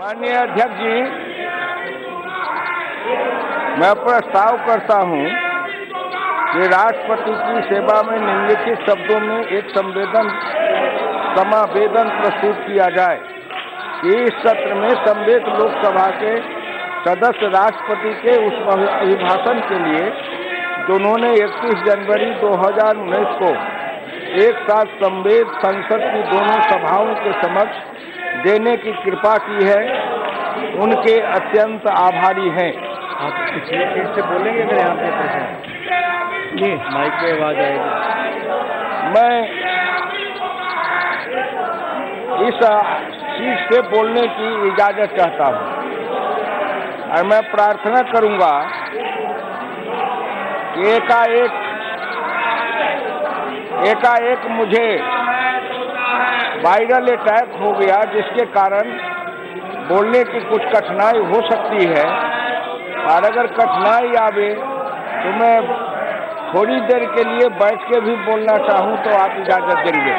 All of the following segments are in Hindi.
माननीय अध्यक्ष जी, मैं प्रस्ताव करता हूं कि राष्ट्रपति की सेवा में निम्नलिखित शब्दों में एक समावेदन प्रस्तुत किया जाए कि इस सत्र में समवेत लोकसभा के सदस्य राष्ट्रपति के उस अभिभाषण के लिए जो उन्होंने 31 जनवरी 2019 को एक साथ समवेत संसद की दोनों सभाओं के समक्ष देने की कृपा की है, उनके अत्यंत आभारी हैं। आप पिछले सीट से बोलेंगे अगर यहाँ पे प्रश्न जी माइक पे आवाज आएगी। मैं इस सीट से बोलने की इजाजत चाहता हूँ और मैं प्रार्थना करूंगा कि एकाएक मुझे वायरल अटैक हो गया, जिसके कारण बोलने की कुछ कठिनाई हो सकती है, और अगर कठिनाई आवे तो मैं थोड़ी देर के लिए बैठ के भी बोलना चाहूँ तो आप इजाजत देंगे।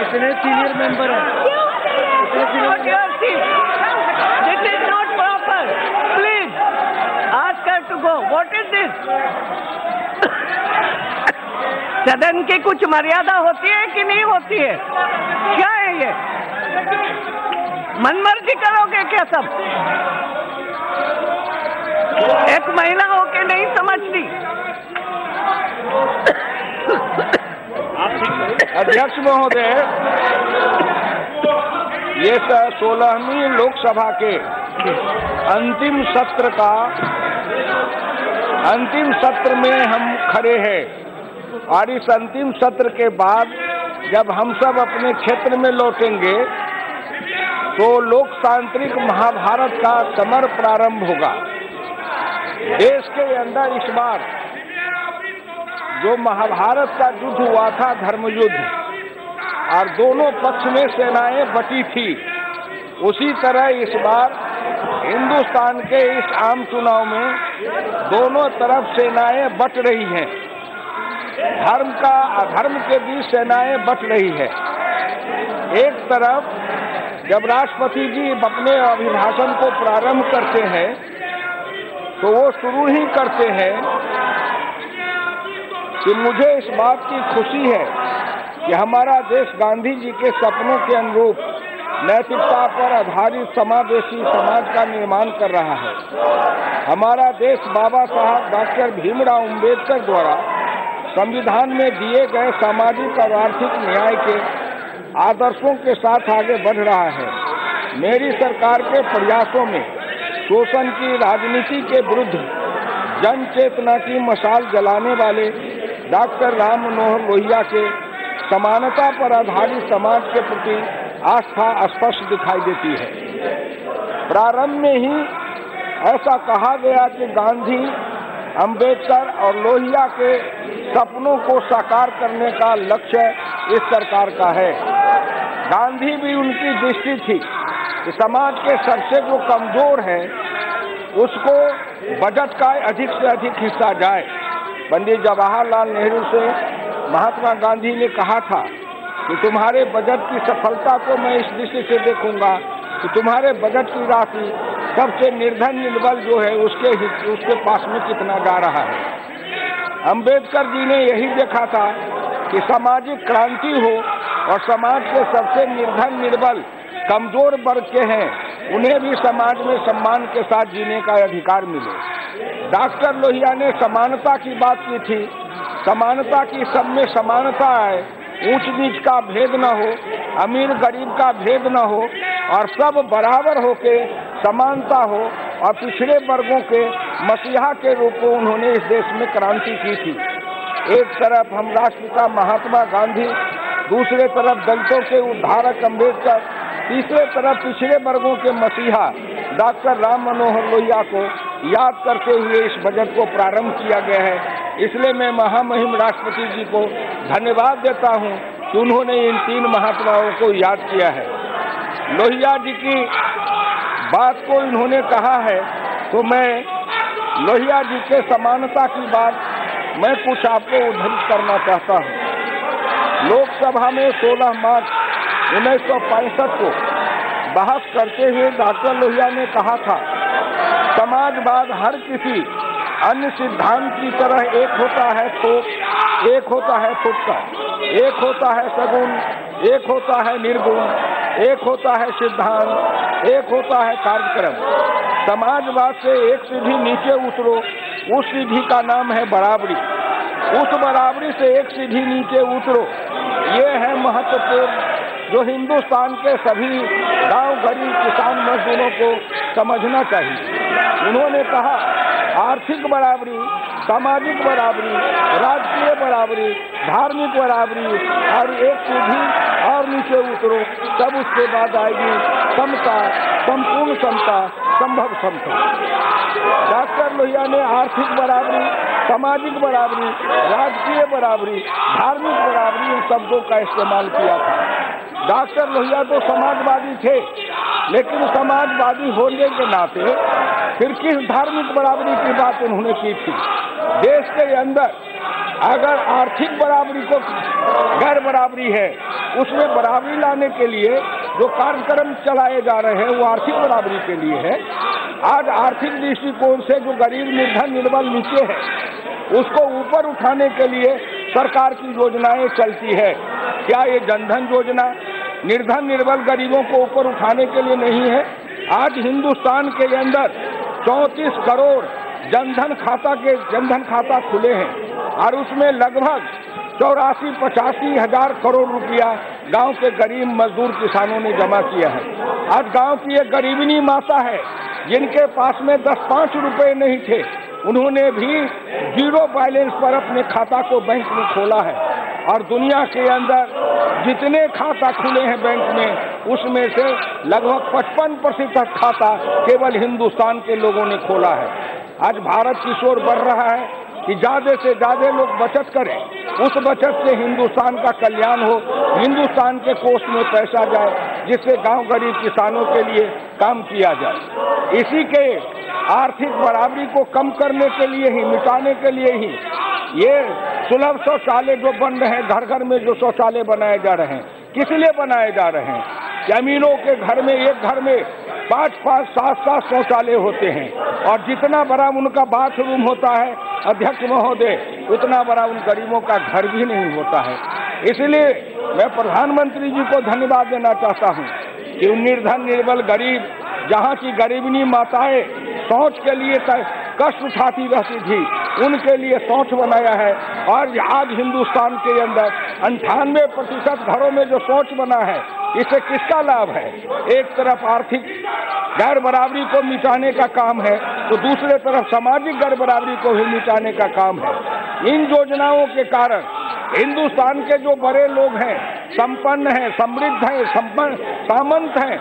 इतने सीनियर मेंबर हैं। This is not proper. Please ask her to go. What is this? सदन की कुछ मर्यादा होती है कि नहीं होती है? क्या है ये? मनमर्जी करोगे क्या सब? एक महिला होके नहीं समझती। अध्यक्ष महोदय, ये 16वीं लोकसभा के अंतिम सत्र में हम खड़े हैं, और इस अंतिम सत्र के बाद जब हम सब अपने क्षेत्र में लौटेंगे तो लोकतांत्रिक महाभारत का समर प्रारंभ होगा। देश के अंदर इस बार जो महाभारत का युद्ध हुआ था, धर्म युद्ध, और दोनों पक्ष में सेनाएं बटी थी, उसी तरह इस बार हिंदुस्तान के इस आम चुनाव में दोनों तरफ सेनाएं बट रही हैं। धर्म का अधर्म के बीच सेनाएं बट रही है। एक तरफ जब राष्ट्रपति जी अपने अभिभाषण को प्रारंभ करते हैं तो वो शुरू ही करते हैं कि मुझे इस बात की खुशी है कि हमारा देश गांधी जी के सपनों के अनुरूप नैतिकता पर आधारित समावेशी समाज का निर्माण कर रहा है। हमारा देश बाबा साहब डॉक्टर भीमराव अम्बेडकर द्वारा संविधान में दिए गए सामाजिक और आर्थिक न्याय के आदर्शों के साथ आगे बढ़ रहा है। मेरी सरकार के प्रयासों में शोषण की राजनीति के विरुद्ध जन चेतना की मशाल जलाने वाले डॉक्टर राम मनोहर लोहिया के समानता पर आधारित समाज के प्रति आस्था स्पष्ट दिखाई देती है। प्रारंभ में ही ऐसा कहा गया कि गांधी, अंबेडकर और लोहिया के सपनों को साकार करने का लक्ष्य इस सरकार का है। गांधी भी उनकी दृष्टि थी कि समाज के सबसे जो कमजोर है उसको बजट का अधिक से अधिक हिस्सा जाए। पंडित जवाहरलाल नेहरू से महात्मा गांधी ने कहा था कि तुम्हारे बजट की सफलता को मैं इस दृष्टि से देखूंगा कि तुम्हारे बजट की राशि सबसे निर्धन निर्बल जो है उसके पास में कितना जा रहा है। अंबेडकर जी ने यही देखा था कि सामाजिक क्रांति हो और समाज के सबसे निर्धन निर्बल कमजोर वर्ग के हैं उन्हें भी समाज में सम्मान के साथ जीने का अधिकार मिले। डॉक्टर लोहिया ने समानता की बात की थी, समानता की सब में समानता आए, ऊंच नीच का भेद न हो, अमीर गरीब का भेद न हो, और सब बराबर होके समानता हो, और पिछड़े वर्गों के मसीहा के रूप में उन्होंने इस देश में क्रांति की थी। एक तरफ हम राष्ट्रपिता महात्मा गांधी, दूसरे तरफ दलितों के उद्धारक अम्बेडकर, तीसरे तरफ पिछड़े वर्गों के मसीहा डॉक्टर राम मनोहर लोहिया को याद करते हुए इस बजट को प्रारंभ किया गया है। इसलिए मैं महामहिम राष्ट्रपति जी को धन्यवाद देता हूं कि उन्होंने इन तीन महात्माओं को याद किया है। लोहिया जी की बात को इन्होंने कहा है तो मैं लोहिया जी के समानता की बात मैं कुछ आपको उद्धृत करना चाहता हूं। लोक लोकसभा में 16 मार्च 1965 को बहस करते हुए डॉक्टर लोहिया ने कहा था, समाजवाद हर किसी अन्य सिद्धांत की तरह एक होता है थोक, एक होता है तुक्का, एक होता है सगुण, एक होता है निर्गुण, एक होता है सिद्धांत, एक होता है कार्यक्रम। समाजवाद से एक सीढ़ी नीचे उतरो, उस सीढ़ी का नाम है बराबरी। उस बराबरी से एक सीढ़ी नीचे उतरो, ये है महत्वपूर्ण जो हिंदुस्तान के सभी गांव गरीब किसान मजदूरों को समझना चाहिए। उन्होंने कहा, आर्थिक बराबरी, सामाजिक बराबरी, राजकीय बराबरी, धार्मिक बराबरी और एक सीढ़ी और नीचे उतरो, तब उसके बाद आएगी समता, संपूर्ण समता, संभव समता। डॉक्टर लोहिया ने आर्थिक बराबरी, सामाजिक बराबरी, राजकीय बराबरी, धार्मिक बराबरी इन शब्दों का इस्तेमाल किया था। डॉक्टर लोहिया तो समाजवादी थे, लेकिन समाजवादी होने के नाते फिर किस धार्मिक बराबरी की बात उन्होंने की थी? देश के अंदर अगर आर्थिक बराबरी को गैर बराबरी है, उसमें बराबरी लाने के लिए जो कार्यक्रम चलाए जा रहे हैं वो आर्थिक बराबरी के लिए है। आज आर्थिक दृष्टिकोण से जो गरीब निर्धन निर्बल नीचे है, उसको ऊपर उठाने के लिए सरकार की योजनाएं चलती है। क्या ये जनधन योजना निर्धन निर्बल गरीबों को ऊपर उठाने के लिए नहीं है? आज हिंदुस्तान के अंदर 34 करोड़ जनधन खाता खुले हैं और उसमें लगभग 84-85 हजार करोड़ रुपया गांव के गरीब मजदूर किसानों ने जमा किया है। आज गांव की एक गरीबनी माता है जिनके पास में 10-5 रुपए नहीं थे, उन्होंने भी 0 बैलेंस पर अपने खाता को बैंक में खोला है। और दुनिया के अंदर जितने खाता खुले हैं बैंक में, उसमें से लगभग 55% खाता केवल हिंदुस्तान के लोगों ने खोला है। आज भारत की ओर बढ़ रहा है कि ज्यादा से ज्यादा लोग बचत करें, उस बचत से हिंदुस्तान का कल्याण हो, हिंदुस्तान के कोष में पैसा जाए, जिससे गांव गरीब किसानों के लिए काम किया जाए। इसी के आर्थिक बराबरी को कम करने के लिए ही, मिटाने के लिए ही ये सुलभ शौचालय जो बन रहे हैं, घर घर में जो शौचालय बनाए जा रहे हैं, किस लिए बनाए जा रहे हैं? जमीनों के घर में, एक घर में 5-5, 7-7 शौचालय होते हैं और जितना बड़ा उनका बाथरूम होता है अध्यक्ष महोदय, उतना बड़ा उन गरीबों का घर भी नहीं होता है। इसलिए मैं प्रधानमंत्री जी को धन्यवाद देना चाहता हूँ कि निर्धन निर्बल गरीब, जहाँ की गरीबनी माताएं शौच के लिए कष्ट उठाती रहती थी, उनके लिए शौच बनाया है। और आज हिंदुस्तान के अंदर 98% घरों में जो शौच बना है, इससे किसका लाभ है? एक तरफ आर्थिक गैर बराबरी को मिटाने का काम है, तो दूसरे तरफ सामाजिक गैर बराबरी को भी मिटाने का काम है। इन योजनाओं के कारण हिंदुस्तान के जो बड़े लोग हैं, संपन्न हैं, समृद्ध हैं, सामंत हैं,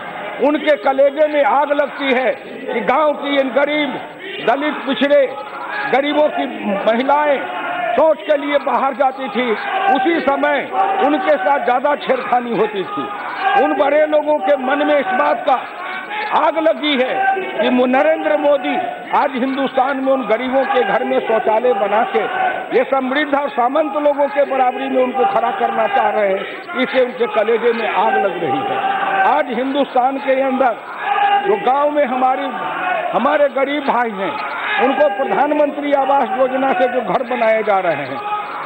उनके कलेजे में आग लगती है कि गांव की इन गरीब, दलित, पिछड़े गरीबों की महिलाएं शौच के लिए बाहर जाती थी, उसी समय उनके साथ ज्यादा छेड़खानी होती थी। उन बड़े लोगों के मन में इस बात का आग लगी है कि नरेंद्र मोदी आज हिंदुस्तान में उन गरीबों के घर में शौचालय बना के ये समृद्ध और सामंत लोगों के बराबरी में उनको खड़ा करना चाह रहे हैं, इससे उनके कलेजे में आग लग रही है। आज हिंदुस्तान के अंदर जो गांव में हमारे गरीब भाई हैं, उनको प्रधानमंत्री आवास योजना से जो घर बनाए जा रहे हैं,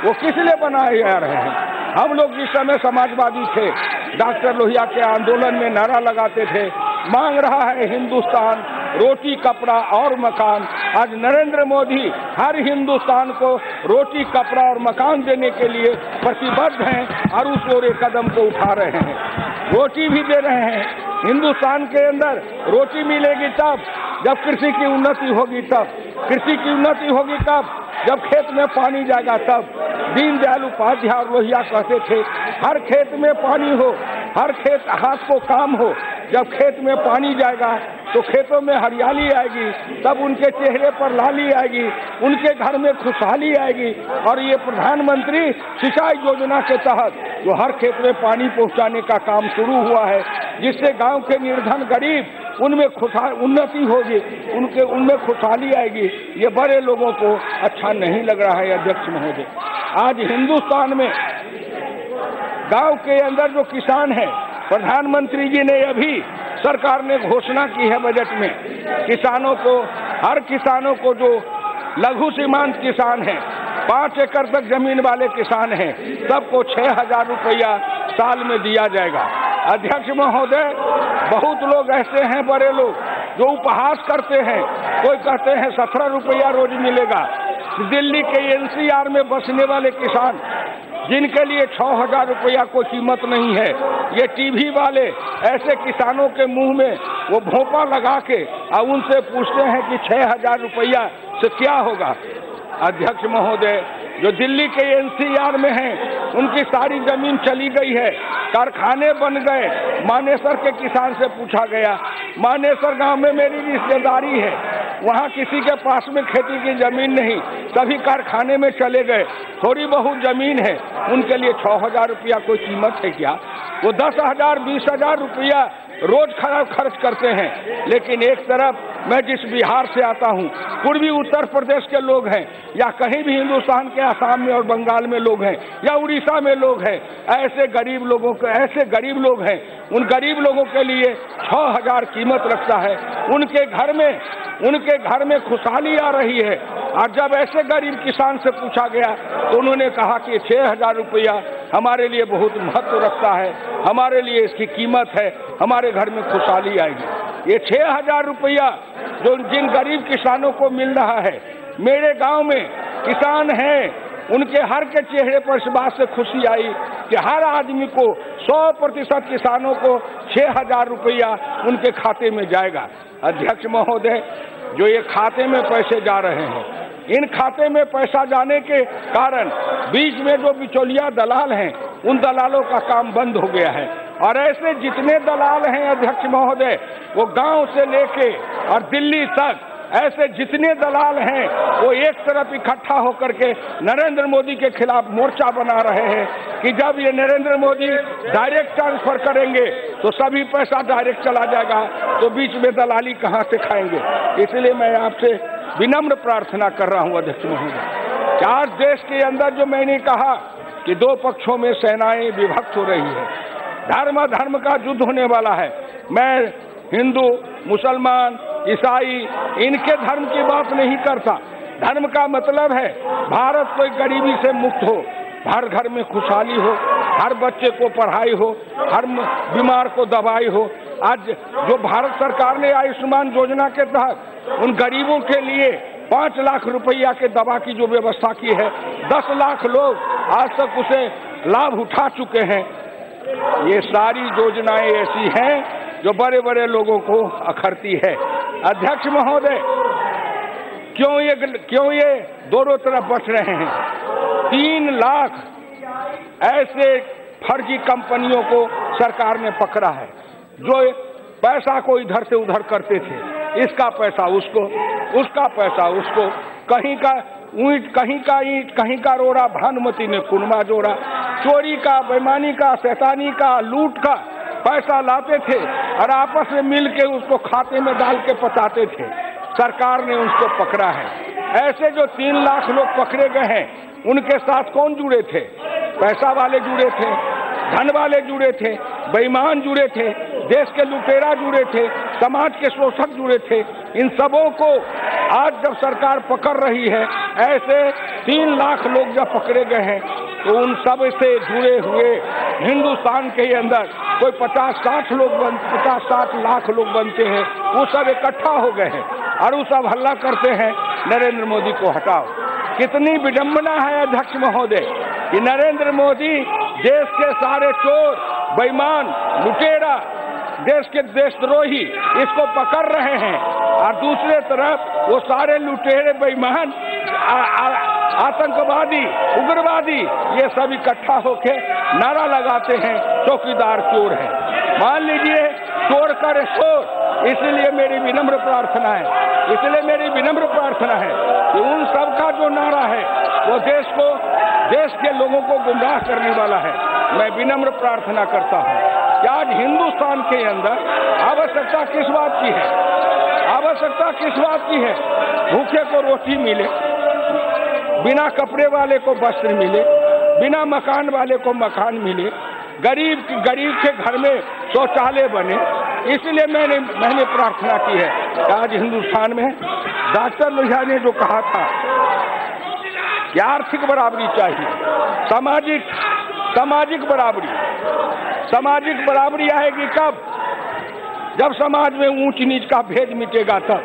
वो किस लिए बनाए जा रहे हैं? हम लोग जिस समय समाजवादी थे, डॉक्टर लोहिया के आंदोलन में नारा लगाते थे, मांग रहा है हिंदुस्तान रोटी, कपड़ा और मकान। आज नरेंद्र मोदी हर हिंदुस्तान को रोटी, कपड़ा और मकान देने के लिए प्रतिबद्ध हैं और उस ओर एक कदम को उठा रहे हैं। रोटी भी दे रहे हैं। हिंदुस्तान के अंदर रोटी मिलेगी तब जब कृषि की उन्नति होगी, तब कृषि की उन्नति होगी तब जब खेत में पानी जाएगा तब। दीनदयाल उपाध्याय और लोहिया कहते थे, हर खेत में पानी हो, हर खेत हाथ को काम हो। जब खेत में पानी जाएगा तो खेतों में हरियाली आएगी, तब उनके चेहरे पर लाली आएगी, उनके घर में खुशहाली आएगी। और ये प्रधानमंत्री सिंचाई योजना के तहत जो हर खेत में पानी पहुंचाने का काम शुरू हुआ है, जिससे गांव के निर्धन गरीब उनमें उन्नति होगी, उनमें खुशहाली आएगी। ये बड़े लोगों को अच्छा नहीं लग रहा है अध्यक्ष महोदय। आज हिंदुस्तान में गांव के अंदर जो किसान है, प्रधानमंत्री जी ने अभी सरकार ने घोषणा की है बजट में, किसानों को, हर किसानों को जो लघु सीमांत किसान हैं, 5 एकड़ तक जमीन वाले किसान हैं, सबको 6,000 रुपया साल में दिया जाएगा। अध्यक्ष महोदय, बहुत लोग ऐसे हैं, बड़े लोग जो उपहास करते हैं, कोई कहते हैं 17 रुपया रोज मिलेगा। दिल्ली के NCR में बसने वाले किसान जिनके लिए 6,000 रुपया कोई कीमत नहीं है, ये टीवी वाले ऐसे किसानों के मुंह में वो भोंपा लगा के और उनसे पूछते हैं कि 6,000 रुपया से क्या होगा। अध्यक्ष महोदय, जो दिल्ली के NCR में हैं, उनकी सारी जमीन चली गई है, कारखाने बन गए। मानेसर के किसान से पूछा गया, मानेसर गांव में मेरी रिश्तेदारी है, वहां किसी के पास में खेती की जमीन नहीं, सभी कारखाने में चले गए, थोड़ी बहुत जमीन है, उनके लिए 6,000 रुपया कोई कीमत है क्या? वो 10,000 20,000 रुपया रोज खर्च करते हैं। लेकिन एक तरफ मैं जिस बिहार से आता हूँ, पूर्वी उत्तर प्रदेश के लोग हैं, या कहीं भी हिंदुस्तान के आसाम में और बंगाल में लोग हैं, या उड़ीसा में लोग हैं, ऐसे गरीब लोग हैं, उन गरीब लोगों के लिए 6,000 कीमत रखता है। उनके घर में खुशहाली आ रही है। और जब ऐसे गरीब किसान से पूछा गया तो उन्होंने कहा कि 6,000 रुपया हमारे लिए बहुत महत्व रखता है, हमारे लिए इसकी कीमत है, हमारे घर में खुशहाली आएगी। ये 6,000 रुपया जो जिन गरीब किसानों को मिल रहा है, मेरे गांव में किसान हैं, उनके हर के चेहरे पर इस बात से खुशी आई कि हर आदमी को 100% किसानों को 6,000 रुपया उनके खाते में जाएगा। अध्यक्ष महोदय, जो ये खाते में पैसे जा रहे हैं, इन खाते में पैसा जाने के कारण बीच में जो बिचौलिया दलाल हैं, उन दलालों का काम बंद हो गया है। और ऐसे जितने दलाल हैं अध्यक्ष महोदय, वो गांव से लेके और दिल्ली तक ऐसे जितने दलाल हैं, वो एक तरफ इकट्ठा होकर के नरेंद्र मोदी के खिलाफ मोर्चा बना रहे हैं कि जब ये नरेंद्र मोदी डायरेक्ट ट्रांसफर करेंगे तो सभी पैसा डायरेक्ट चला जाएगा, तो बीच में दलाली कहाँ से खाएंगे। इसलिए मैं आपसे विनम्र प्रार्थना कर रहा हूँ अध्यक्ष महोदय कि आज देश के अंदर जो मैंने कहा कि 2 पक्षों में सेनाएं विभक्त हो रही है, धर्म का युद्ध होने वाला है। मैं हिंदू, मुसलमान, ईसाई, इनके धर्म की बात नहीं करता। धर्म का मतलब है भारत कोई गरीबी से मुक्त हो, हर घर में खुशहाली हो, हर बच्चे को पढ़ाई हो, हर बीमार को दवाई हो। आज जो भारत सरकार ने आयुष्मान योजना के तहत उन गरीबों के लिए 5 लाख रुपया के दवा की जो व्यवस्था की है, 10 लाख लोग आज तक उसे लाभ उठा चुके हैं। ये सारी योजनाएं ऐसी हैं जो बड़े बड़े लोगों को अखरती है। अध्यक्ष महोदय, क्यों ये दोनों तरफ बच रहे हैं? 3 लाख ऐसे फर्जी कंपनियों को सरकार ने पकड़ा है, जो पैसा को इधर से उधर करते थे, इसका पैसा उसको, उसका पैसा उसको, कहीं का ईंट, कहीं का रोड़ा भानुमती ने कुनमा जोड़ा। चोरी का, बेईमानी का, शैतानी का, लूट का पैसा लाते थे और आपस में मिल के उसको खाते में डाल के पचाते थे। सरकार ने उसको पकड़ा है। ऐसे जो 3 लाख लोग पकड़े गए हैं, उनके साथ कौन जुड़े थे? पैसा वाले जुड़े थे, धन वाले जुड़े थे, बेईमान जुड़े थे, देश के लुटेरा जुड़े थे, समाज के शोषक जुड़े थे। इन सबों को आज जब सरकार पकड़ रही है, ऐसे 3 लाख लोग जब पकड़े गए हैं, तो उन सब से जुड़े हुए हिंदुस्तान के अंदर कोई 50-60 लाख लोग बनते हैं, वो सब इकट्ठा हो गए हैं और वो सब हल्ला करते हैं नरेंद्र मोदी को हटाओ। कितनी विडंबना है अध्यक्ष महोदय कि नरेंद्र मोदी देश के सारे चोर, बेईमान, लुटेरा, देश के देशद्रोही इसको पकड़ रहे हैं और दूसरे तरफ वो सारे लुटेरे, बेईमान, आतंकवादी, उग्रवादी, ये सब इकट्ठा होके नारा लगाते हैं चौकीदार चोर है। मान लीजिए चोर करे शोर। इसलिए मेरी विनम्र प्रार्थना है कि उन सब का जो नारा है वो देश के लोगों को गुमराह करने वाला है। मैं विनम्र प्रार्थना करता हूँ कि आज हिंदुस्तान के अंदर आवश्यकता किस बात की है? आवश्यकता किस बात की है? भूखे को रोटी मिले, बिना कपड़े वाले को वस्त्र मिले, बिना मकान वाले को मकान मिले, गरीब के घर में शौचालय बने। इसलिए मैंने प्रार्थना की है कि आज हिंदुस्तान में डॉक्टर लोहिया ने जो कहा था कि आर्थिक बराबरी चाहिए, सामाजिक बराबरी आएगी कब? जब समाज में ऊंच नीच का भेद मिटेगा तब।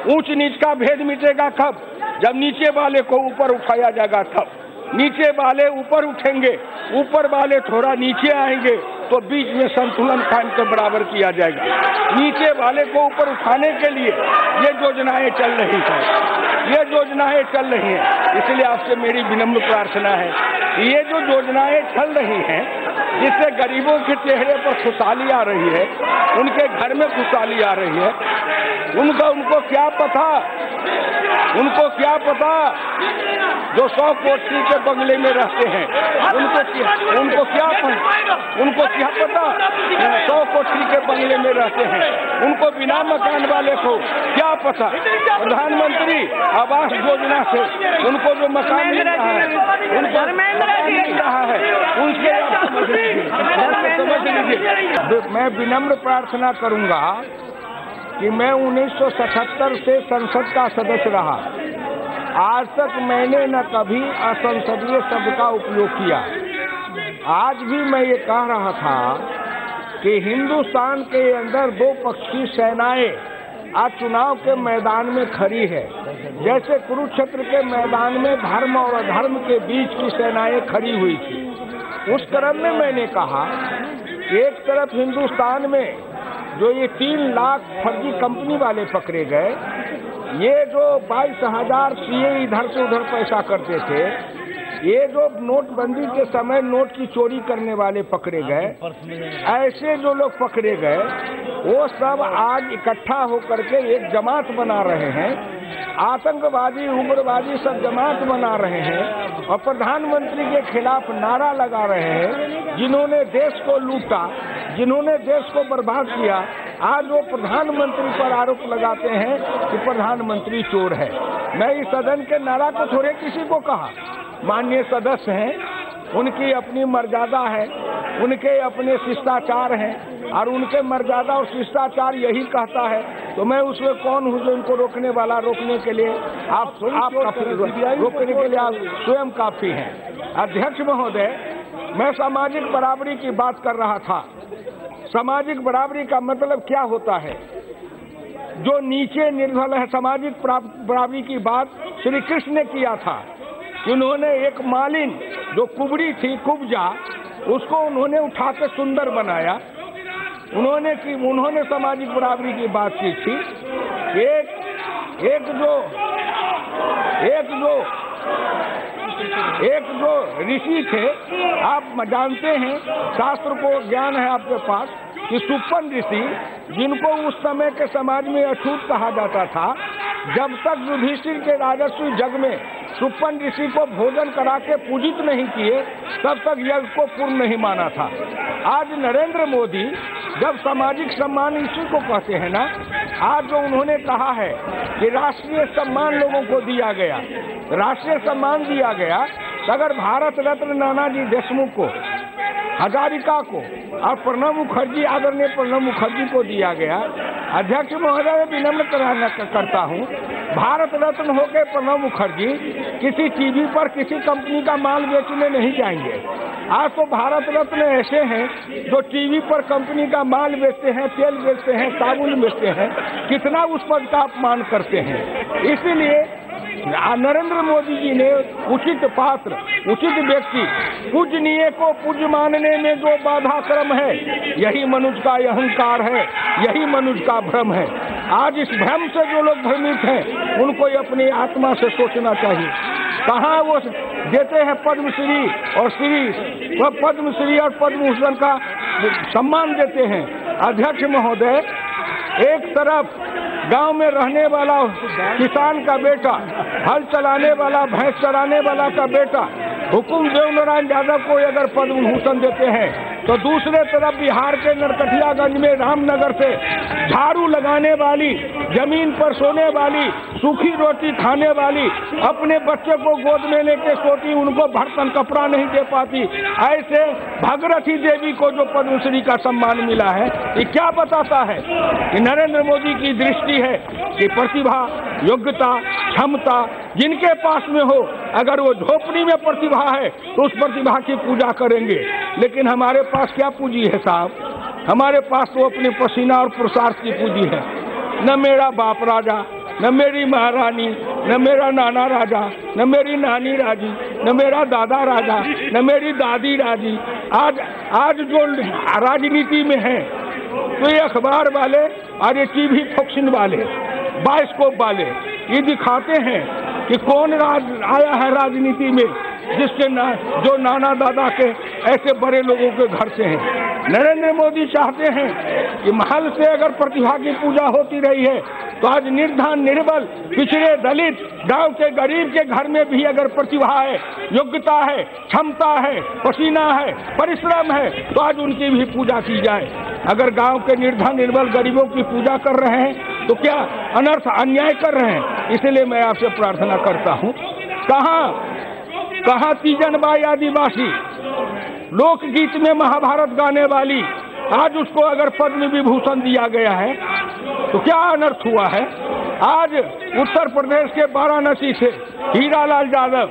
ऊंच नीच का भेद मिटेगा कब? जब नीचे वाले को ऊपर उठाया जाएगा तब। नीचे वाले ऊपर उठेंगे, ऊपर वाले थोड़ा नीचे आएंगे तो बीच में संतुलन कायम कर बराबर किया जाएगा। नीचे वाले को ऊपर उठाने के लिए ये योजनाएं चल रही हैं, इसलिए आपसे मेरी विनम्र प्रार्थना है कि ये जो योजनाएं चल रही हैं जिससे गरीबों के चेहरे पर खुशहाली आ रही है, उनके घर में खुशहाली आ रही है, उनको क्या पता जो 100 कोठी के बंगले में रहते हैं, उनको क्या पता 100 कोठी के बंगले में रहते हैं, उनको बिना मकान वाले को क्या पता? प्रधानमंत्री आवास योजना से उनको जो मकान मिल रहा है, उनके समझ लीजिए। मैं विनम्र प्रार्थना करूंगा कि मैं 1977 से संसद का सदस्य रहा। आज तक मैंने न कभी असंसदीय शब्द का उपयोग किया। आज भी मैं ये कह रहा था कि हिंदुस्तान के अंदर दो पक्षी सेनाएं आज चुनाव के मैदान में खड़ी है। जैसे कुरुक्षेत्र के मैदान में धर्म और अधर्म के बीच की सेनाएं खड़ी हुई थी, उस क्रम में मैंने कहा एक तरफ हिंदुस्तान में जो ये 3 लाख फर्जी कंपनी वाले पकड़े गए, ये जो 22,000 सीए इधर से उधर पैसा करते थे, ये जो नोटबंदी के समय नोट की चोरी करने वाले पकड़े गए, ऐसे जो लोग पकड़े गए वो सब आज इकट्ठा होकर के एक जमात बना रहे हैं। आतंकवादी उग्रवादी सब जमात बना रहे हैं और प्रधानमंत्री के खिलाफ नारा लगा रहे हैं। जिन्होंने देश को लूटा, जिन्होंने देश को बर्बाद किया, आज वो प्रधानमंत्री पर आरोप लगाते हैं कि प्रधानमंत्री चोर है। मैं इस सदन के नारा को थोड़े किसी को कहा, माननीय सदस्य हैं, उनकी अपनी मर्यादा है, उनके अपने शिष्टाचार हैं और उनके मर्यादा और शिष्टाचार यही कहता है, तो मैं उसमें कौन हूँ जो इनको रोकने वाला? रोकने के लिए आप रोकने के लिए आप स्वयं काफी हैं। अध्यक्ष महोदय, मैं सामाजिक बराबरी की बात कर रहा था। सामाजिक बराबरी का मतलब क्या होता है? जो नीचे निर्धन है, सामाजिक बराबरी की बात श्री कृष्ण ने किया था। उन्होंने एक मालिन जो कुबड़ी थी, कुब्जा, उसको उन्होंने उठा के सुंदर बनाया। उन्होंने सामाजिक बराबरी की बात की थी। एक जो ऋषि थे, आप जानते हैं, शास्त्र को ज्ञान है आपके पास, कि सुपन ऋषि, जिनको उस समय के समाज में अछूत कहा जाता था, जब तक युधिष्ठिर के राजस्वी जग में सुपन ऋषि को भोजन करा के पूजित नहीं किए, तब तक यज्ञ को पूर्ण नहीं माना था। आज नरेंद्र मोदी जब सामाजिक सम्मान इसी को कहते हैं ना, आज जो उन्होंने कहा है कि राष्ट्रीय सम्मान लोगों को दिया गया, राष्ट्रीय सम्मान दिया गया, तो अगर भारत रत्न नानाजी देशमुख को, हजारिका को और प्रणब मुखर्जी, आदरणीय प्रणब मुखर्जी को दिया गया, अध्यक्ष महोदय मैं विनम्र करता हूँ, भारत रत्न होकर प्रणब मुखर्जी किसी टीवी पर किसी कंपनी का माल बेचने नहीं जाएंगे। आज तो भारत रत्न ऐसे हैं जो टीवी पर कंपनी का माल बेचते हैं, तेल बेचते हैं, साबुन बेचते हैं, कितना उस पद का अपमान करते हैं। इसीलिए नरेंद्र मोदी जी ने उचित पात्र, उचित व्यक्ति, पूजनीय को पूज्य मानने में जो बाधा क्रम है, यही मनुष्य का अहंकार है, यही मनुष्य का भ्रम है। आज इस भ्रम से जो लोग भ्रमित हैं, उनको अपनी आत्मा से सोचना चाहिए। कहाँ वो देते हैं पद्मश्री और पद्मश्री और पद्मभूषण का सम्मान देते हैं। अध्यक्ष महोदय, एक तरफ गांव में रहने वाला किसान का बेटा, हल चलाने वाला, भैंस चराने वाला का बेटा हुकुम देव नारायण यादव को अगर पद्म भूषण देते हैं, तो दूसरे तरफ बिहार के नरकटियागंज में रामनगर से झाड़ू लगाने वाली, जमीन पर सोने वाली, सूखी रोटी खाने वाली, अपने बच्चे को गोद में लेके सोती, उनको भरतन कपड़ा नहीं दे पाती, ऐसे भागीरथी देवी को जो पद्मश्री का सम्मान मिला है, ये क्या बताता है कि नरेंद्र मोदी की दृष्टि है कि प्रतिभा, योग्यता, क्षमता जिनके पास में हो, अगर वो झोपड़ी में प्रतिभा है तो उस प्रतिभा की पूजा करेंगे। लेकिन हमारे पास क्या पूंजी है साहब? हमारे पास तो अपने पसीना और पुरुषार्थ की पूंजी है। न मेरा बाप राजा, न मेरी महारानी, न मेरा नाना राजा, न मेरी नानी राजी, न मेरा दादा राजा, न मेरी दादी राजी। आज जो राजनीति में है तो ये अखबार वाले और ये टीवी फोक्सिन वाले, बायोस्कोप वाले ये दिखाते हैं कि कौन आया है राजनीति में जिसके जो नाना दादा के ऐसे बड़े लोगों के घर से हैं। नरेंद्र मोदी चाहते हैं कि महल से अगर प्रतिभा की पूजा होती रही है तो आज निर्धन, निर्बल, पिछड़े, दलित, गांव के गरीब के घर में भी अगर प्रतिभा है, योग्यता है, क्षमता है, पसीना है, परिश्रम है, तो आज उनकी भी पूजा की जाए। अगर गांव के निर्धन, निर्बल, गरीबों की पूजा कर रहे हैं तो क्या अनर्थ, अन्याय कर रहे हैं। इसलिए मैं आपसे प्रार्थना करता हूँ, कहाँ तीजन बाई आदिवासी लोकगीत में महाभारत गाने वाली, आज उसको अगर पद्म विभूषण दिया गया है तो क्या अनर्थ हुआ है। आज उत्तर प्रदेश के वाराणसी से हीरालाल यादव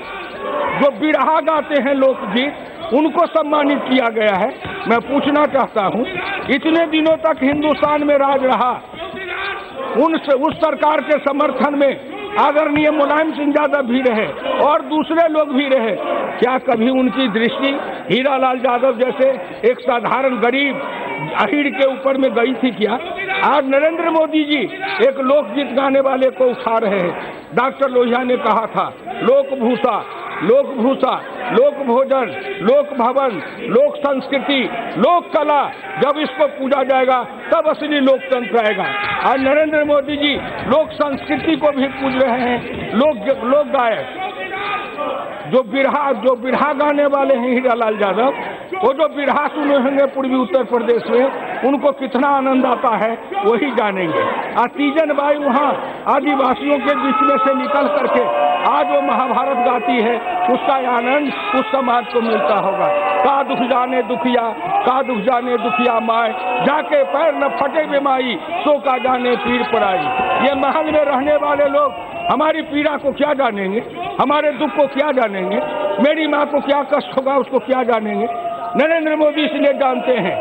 जो बिरहा गाते हैं लोकगीत, उनको सम्मानित किया गया है। मैं पूछना चाहता हूँ, इतने दिनों तक हिंदुस्तान में राज रहा, उस सरकार के समर्थन में आदरणीय मुलायम सिंह यादव भी रहे और दूसरे लोग भी रहे, क्या कभी उनकी दृष्टि हीरालाल यादव जैसे एक साधारण गरीब अहीर के ऊपर में गई थी क्या? आज नरेंद्र मोदी जी एक लोकगीत गाने वाले को उठा रहे हैं। डॉक्टर लोहिया ने कहा था, लोकभूषा, लोकभूषा, लोक भोजन, लोक भवन, लोक संस्कृति, लोक कला, जब इसको पूजा जाएगा तब असली लोकतंत्र आएगा। आज नरेंद्र मोदी जी लोक संस्कृति को भी पूज रहे हैं। लोक गायक जो बिरहा गाने वाले हैं हीरालाल यादव, वो जो बिरहा सुने होंगे पूर्वी उत्तर प्रदेश में, उनको कितना आनंद आता है वही जानेंगे। तीजन बाई वहाँ आदिवासियों के बीच में से निकल करके आज वो महाभारत गाती है, उसका आनंद उस समाज को मिलता होगा। का दुख जाने दुखिया, का दुख जाने दुखिया माए, जाके पैर न फटे बेमाई, सो का जाने पीर पराई। ये महल में रहने वाले लोग हमारी पीड़ा को क्या जानेंगे, हमारे दुख को क्या जानेंगे, मेरी माँ को क्या कष्ट होगा उसको क्या जानेंगे। नरेंद्र मोदी इसलिए जानते हैं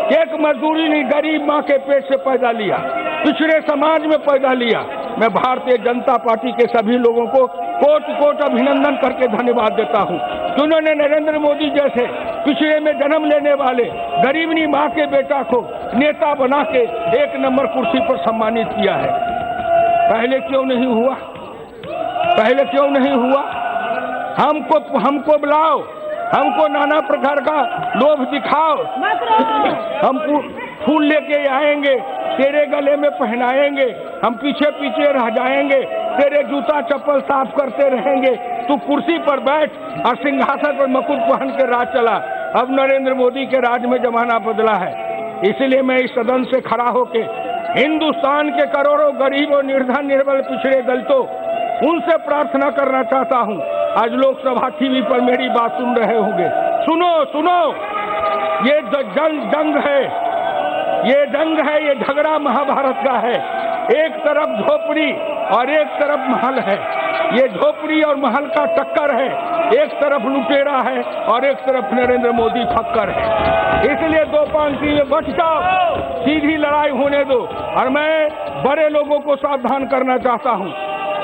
कि एक मजदूरी ने गरीब माँ के पेट से पैदा लिया, पिछड़े समाज में पैदा लिया। मैं भारतीय जनता पार्टी के सभी लोगों को कोट कोट अभिनंदन करके धन्यवाद देता हूँ, जिन्होंने नरेंद्र मोदी जैसे पिछड़े में जन्म लेने वाले गरीबनी माँ के बेटा को नेता बना के 1 नंबर कुर्सी पर सम्मानित किया है। पहले क्यों नहीं हुआ? पहले क्यों नहीं हुआ? हमको बुलाओ, हमको नाना प्रकार का लोभ दिखाओ, हम फूल लेके आएंगे, तेरे गले में पहनाएंगे, हम पीछे पीछे रह जाएंगे, तेरे जूता चप्पल साफ करते रहेंगे, तू कुर्सी पर बैठ और सिंहासन पर मुकुट पहन के राज चला। अब नरेंद्र मोदी के राज में जमाना बदला है। इसलिए मैं इस सदन से खड़ा होके हिंदुस्तान के करोड़ों गरीबों, निर्धन, निर्बल, पिछड़े दलितों, उनसे प्रार्थना करना चाहता हूं। आज लोकसभा टीवी पर मेरी बात सुन रहे होंगे, सुनो, ये जंग है, ये जंग है, ये झगड़ा महाभारत का है। एक तरफ झोपड़ी और एक तरफ महल है। ये झोपड़ी और महल का टक्कर है, एक तरफ लुटेरा है और एक तरफ नरेंद्र मोदी फक्कर है। इसलिए दो पंक्ति में बच जाओ, सीधी लड़ाई होने दो। और मैं बड़े लोगों को सावधान करना चाहता हूँ।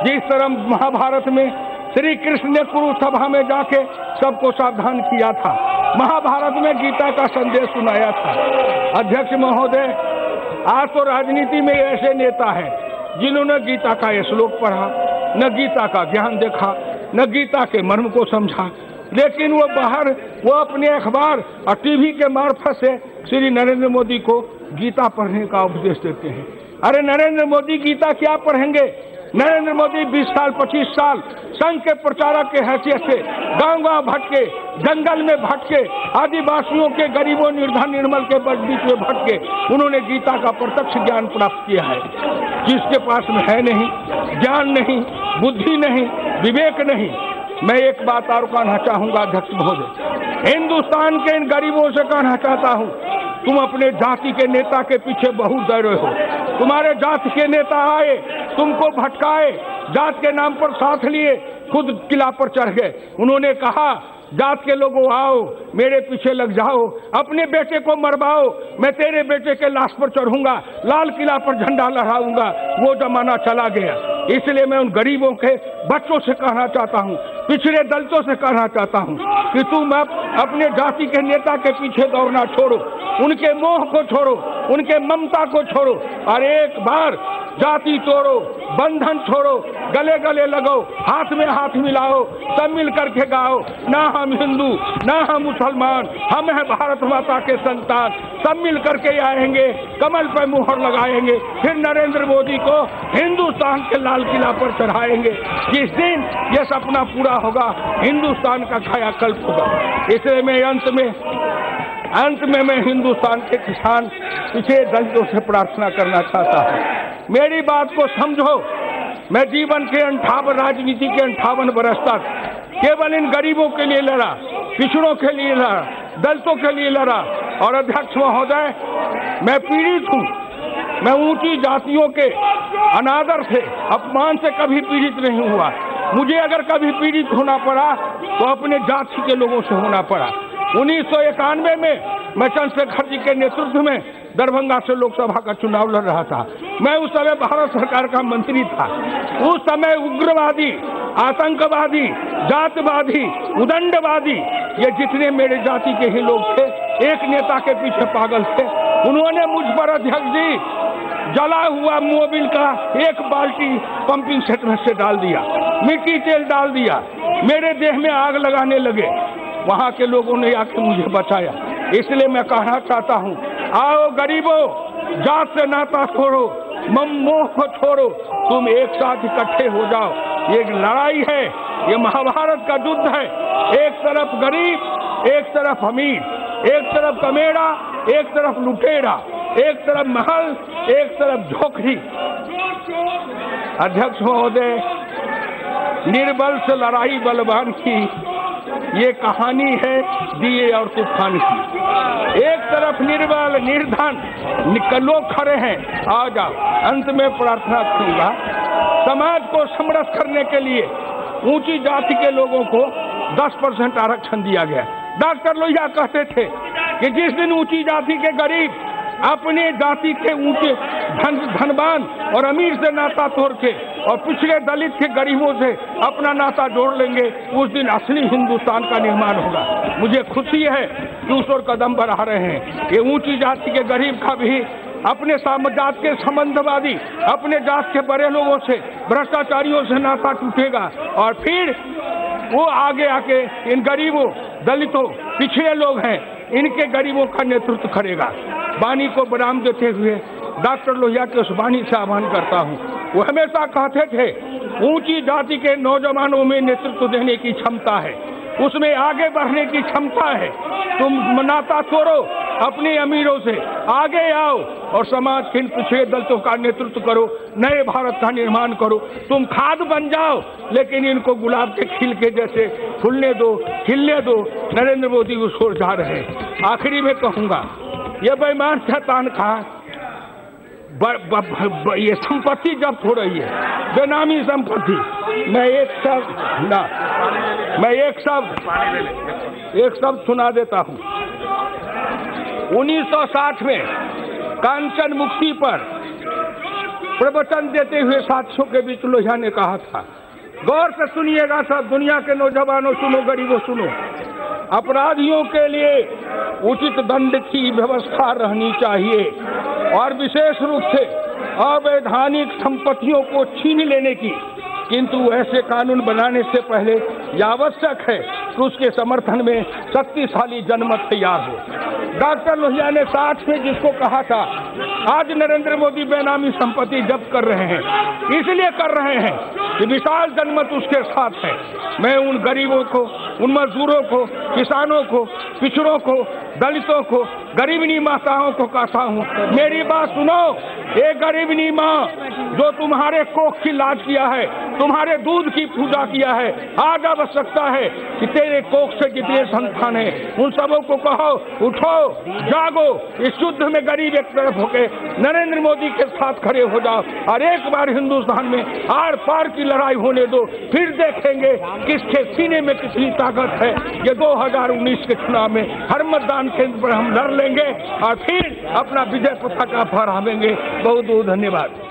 जिस तरह महाभारत में श्री कृष्ण ने कुरुसभा में जाके सबको सावधान किया था, महाभारत में गीता का संदेश सुनाया था। अध्यक्ष महोदय, आज तो राजनीति में ऐसे नेता हैं जिन्होंने गीता का ये श्लोक पढ़ा, न गीता का ज्ञान देखा, न गीता के मर्म को समझा, लेकिन वो अपने अखबार और टीवी के मार्फत से श्री नरेंद्र मोदी को गीता पढ़ने का उपदेश देते हैं। अरे नरेंद्र मोदी गीता क्या पढ़ेंगे नरेंद्र मोदी 20 साल 25 साल संघ के प्रचारक के हैसियत से गांव-गांव भटके, जंगल में भटके, आदिवासियों के, गरीबों, निर्धन निर्मल के बीच में भटके, उन्होंने गीता का प्रत्यक्ष ज्ञान प्राप्त किया है। जिसके पास में है नहीं, ज्ञान नहीं, बुद्धि नहीं, विवेक नहीं। मैं एक बात और कहना चाहूंगा अध्यक्ष महोदय, हिंदुस्तान के इन गरीबों से कहना चाहता हूं, तुम अपने जाति के नेता के पीछे बहुत डर रहे हो। तुम्हारे जाति के नेता आए, तुमको भटकाए, जात के नाम पर साथ लिए, खुद किला पर चढ़ गए। उन्होंने कहा जात के लोगों आओ, मेरे पीछे लग जाओ, अपने बेटे को मरवाओ, मैं तेरे बेटे के लाश पर चढ़ूंगा, लाल किला पर झंडा लहराऊंगा। वो जमाना चला गया। इसलिए मैं उन गरीबों के बच्चों से कहना चाहता हूं, पिछड़े दलितों से कहना चाहता हूं कि तुम अपने जाति के नेता के पीछे दौड़ना छोड़ो, उनके मोह को छोड़ो, उनके ममता को छोड़ो और एक बार जाति तोड़ो, बंधन छोड़ो, गले गले लगो, हाथ में हाथ मिलाओ, सब मिल करके गाओ, ना हम हिंदू ना हम मुसलमान, हम हैं भारत माता के संतान। सब मिल करके आएंगे, कमल पर मुहर लगाएंगे, फिर नरेंद्र मोदी को हिंदुस्तान के लाल किला पर चढ़ाएंगे। जिस दिन यह सपना पूरा होगा, हिंदुस्तान का कायाकल्प होगा। इसलिए मैं अंत में मैं हिंदुस्तान के किसान, पिछड़े दलितों से प्रार्थना करना चाहता हूँ, मेरी बात को समझो। मैं जीवन के 58 राजनीति के 58 वर्ष तक केवल इन गरीबों के लिए लड़ा, पिछड़ों के लिए लड़ा, दलितों के लिए लड़ा। और अध्यक्ष महोदय, मैं पीड़ित हूँ। मैं ऊंची जातियों के अनादर से, अपमान से कभी पीड़ित नहीं हुआ। मुझे अगर कभी पीड़ित होना पड़ा तो अपने जाति के लोगों से होना पड़ा। 1991 में मैं चंद्रशेखर जी के नेतृत्व में दरभंगा से लोकसभा का चुनाव लड़ रहा था। मैं उस समय भारत सरकार का मंत्री था। उस समय उग्रवादी, आतंकवादी, जातवादी, उदंडवादी, ये जितने मेरे जाति के ही लोग थे, एक नेता के पीछे पागल थे। उन्होंने मुझ पर अध्यक्ष जी जला हुआ मोबिल का एक बाल्टी पंपिंग सेट में से डाल दिया, मिट्टी तेल डाल दिया, मेरे देह में आग लगाने लगे। वहां के लोगों ने आके मुझे बचाया। इसलिए मैं कहना चाहता हूं, आओ गरीबों, जात से नाता छोड़ो, मोह को छोड़ो, तुम एक साथ इकट्ठे हो जाओ। ये लड़ाई है, ये महाभारत का युद्ध है। एक तरफ गरीब, एक तरफ अमीर, एक तरफ कमेड़ा, एक तरफ लुटेरा, एक तरफ महल, एक तरफ झोंकड़ी। अध्यक्ष महोदय, निर्बल से लड़ाई बलवान की ये कहानी है दिए और तूफान की। एक तरफ निर्बल निर्धन लोग खड़े हैं, आ जाओ। अंत में प्रार्थना करूंगा, समाज को समरस करने के लिए ऊंची जाति के लोगों को 10% आरक्षण दिया गया। डॉक्टर लोहिया कहते थे कि जिस दिन ऊंची जाति के गरीब अपने जाति के ऊंचे धनवान और अमीर से नाता तोड़ के और पिछड़े दलित के गरीबों से अपना नाता जोड़ लेंगे, उस दिन असली हिंदुस्तान का निर्माण होगा। मुझे खुशी है कि उस ओर कदम बढ़ा रहे हैं। ये ऊंची जाति के गरीब का भी अपने जात के संबंधवादी, अपने जात के बड़े लोगों से, भ्रष्टाचारियों से नाता टूटेगा और फिर वो आगे आके इन गरीबों, दलितों, पिछड़े लोग हैं, इनके गरीबों का नेतृत्व करेगा। वाणी को विराम देते हुए डॉक्टर लोहिया के उस वाणी से आह्वान करता हूँ। वो हमेशा कहते थे, ऊंची जाति के नौजवानों में नेतृत्व देने की क्षमता है, उसमें आगे बढ़ने की क्षमता है। तुम नाता तोड़ो अपने अमीरों से, आगे आओ और समाज के इन पिछड़े दलितों का नेतृत्व करो, नए भारत का निर्माण करो। तुम खाद बन जाओ, लेकिन इनको गुलाब के खिल के जैसे फूलने दो, खिलने दो। नरेंद्र मोदी उस ओर जा रहे हैं। आखिरी में कहूंगा, ये बेईमान शैतान का ये संपत्ति जब्त हो रही है, बेनामी संपत्ति। मैं एक शब्द सुना देता हूँ। 1960 में कांचन मुक्ति पर प्रवचन देते हुए साथियों के बीच लोहिया ने कहा था, गौर से सुनिएगा सब, दुनिया के नौजवानों सुनो, गरीबों सुनो, अपराधियों के लिए उचित दंड की व्यवस्था रहनी चाहिए और विशेष रूप से अवैधानिक संपत्तियों को छीन लेने की। किंतु ऐसे कानून बनाने से पहले यह आवश्यक है कि उसके समर्थन में शक्तिशाली जनमत तैयार हो। डॉक्टर लोहिया ने 60 में जिसको कहा था, आज नरेंद्र मोदी बेनामी संपत्ति जब्त कर रहे हैं, इसलिए कर रहे हैं कि विशाल जनमत उसके साथ है। मैं उन गरीबों को, उन मजदूरों को, किसानों को, पिछड़ों को, दलितों को, गरीबनी माताओं को कहता हूँ, मेरी बात सुनो। एक गरीबनी माँ जो तुम्हारे कोख की लाज किया है, तुम्हारे दूध की पूजा किया है, आज आवश्यकता है कि तेरे कोख से जितने संतान हैं उन सबों को कहो, उठो, जागो, इस युद्ध में गरीब एक तरफ होके नरेंद्र मोदी के साथ खड़े हो जाओ और एक बार हिंदुस्तान में आर पार की लड़ाई होने दो, फिर देखेंगे किसके सीने में कितनी ताकत है। ये 2019 के चुनाव में हर मतदान केंद्र पर हम लड़ लेंगे और फिर अपना विजय पताका फहरावेंगे। बहुत बहुत धन्यवाद।